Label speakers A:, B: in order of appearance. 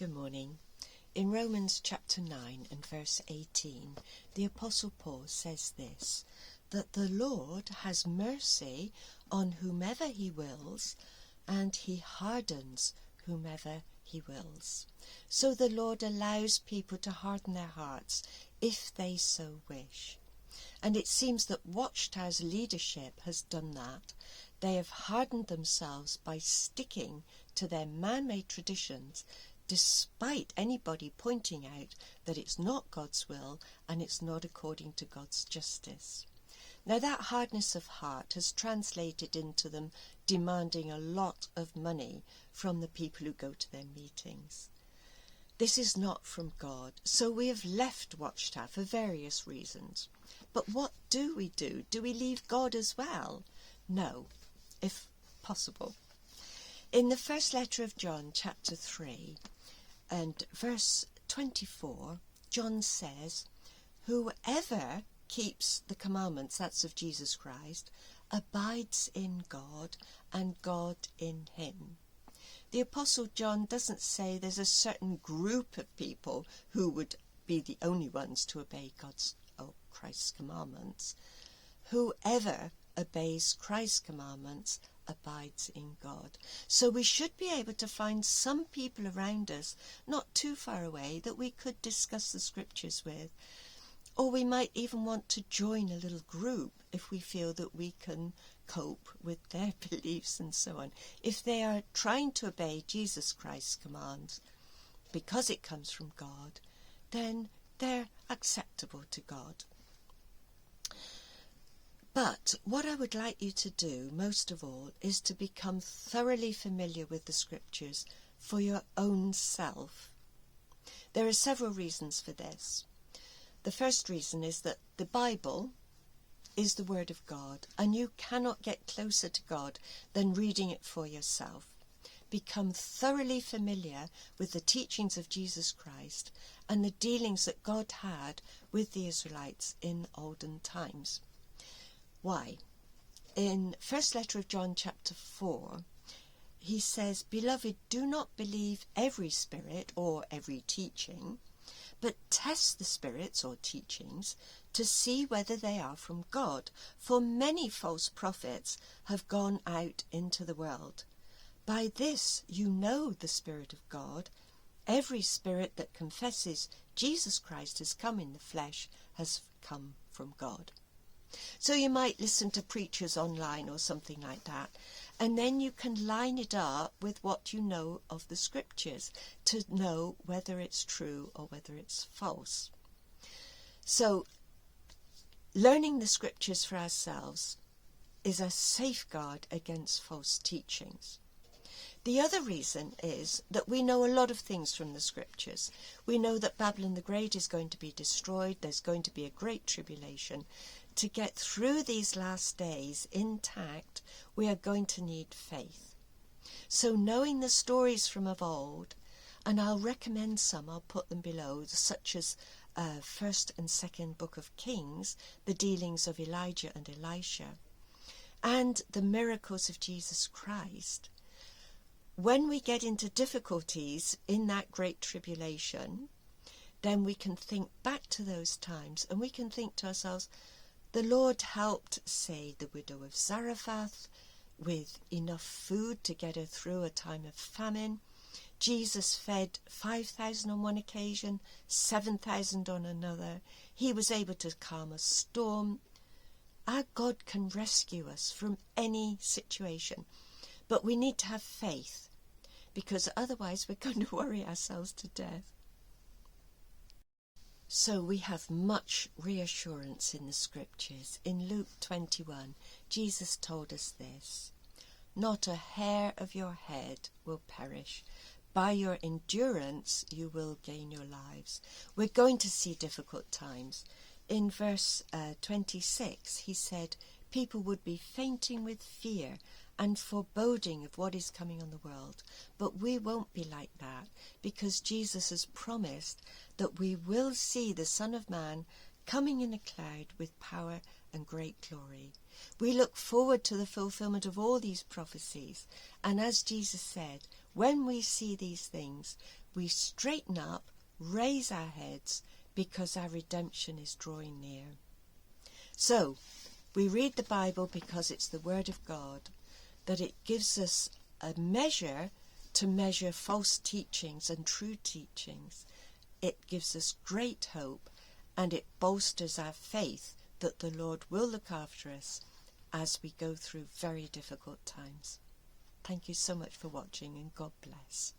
A: Good morning. In Romans chapter 9 and verse 18, the Apostle Paul says this, that the Lord has mercy on whomever he wills, and he hardens whomever he wills. So the Lord allows people to harden their hearts if they so wish. And it seems that Watchtower's leadership has done that. They have hardened themselves by sticking to their man-made traditions, despite anybody pointing out that it's not God's will and it's not according to God's justice. Now that hardness of heart has translated into them demanding a lot of money from the people who go to their meetings. This is not from God, so we have left Watchtower for various reasons. But what do we do? Do we leave God as well? No, if possible. In the first letter of John, chapter 3, and verse 24, John says, "Whoever keeps the commandments," that's of Jesus Christ, "abides in God and God in him." The Apostle John doesn't say there's a certain group of people who would be the only ones to obey God's or Christ's commandments. Whoever obeys Christ's commandments abides in God. So we should be able to find some people around us, not too far away, that we could discuss the scriptures with. Or we might even want to join a little group if we feel that we can cope with their beliefs and so on. If they are trying to obey Jesus Christ's commands because it comes from God, then they're acceptable to God. But what I would like you to do, most of all, is to become thoroughly familiar with the scriptures for your own self. There are several reasons for this. The first reason is that the Bible is the Word of God, and you cannot get closer to God than reading it for yourself. Become thoroughly familiar with the teachings of Jesus Christ and the dealings that God had with the Israelites in olden times. Why? In first letter of John chapter 4, he says, "Beloved, do not believe every spirit or every teaching, but test the spirits or teachings to see whether they are from God. For many false prophets have gone out into the world. By this you know the Spirit of God. Every spirit that confesses Jesus Christ has come in the flesh has come from God." So you might listen to preachers online or something like that, and then you can line it up with what you know of the scriptures to know whether it's true or whether it's false. So learning the scriptures for ourselves is a safeguard against false teachings. The other reason is that we know a lot of things from the scriptures. We know that Babylon the Great is going to be destroyed. There's going to be a great tribulation. To get through these last days intact, we are going to need faith. So knowing the stories from of old, and I'll recommend some, I'll put them below, such as first and second book of Kings, the dealings of Elijah and Elisha, and the miracles of Jesus Christ. When we get into difficulties in that great tribulation, then we can think back to those times and we can think to ourselves, the Lord helped, say, the widow of Zarephath with enough food to get her through a time of famine. Jesus fed 5,000 on one occasion, 7,000 on another. He was able to calm a storm. Our God can rescue us from any situation. But we need to have faith, because otherwise we're going to worry ourselves to death. So we have much reassurance in the scriptures. In Luke 21, Jesus told us this: "Not a hair of your head will perish. By your endurance you will gain your lives." We're going to see difficult times. In verse 26, he said, people would be fainting with fear and foreboding of what is coming on the world. But we won't be like that, because Jesus has promised that we will see the Son of Man coming in a cloud with power and great glory. We look forward to the fulfillment of all these prophecies, and as Jesus said, when we see these things, we straighten up, raise our heads, because our redemption is drawing near. So, we read the Bible because it's the Word of God, that it gives us a measure to measure false teachings and true teachings. It gives us great hope, and it bolsters our faith that the Lord will look after us as we go through very difficult times. Thank you so much for watching, and God bless.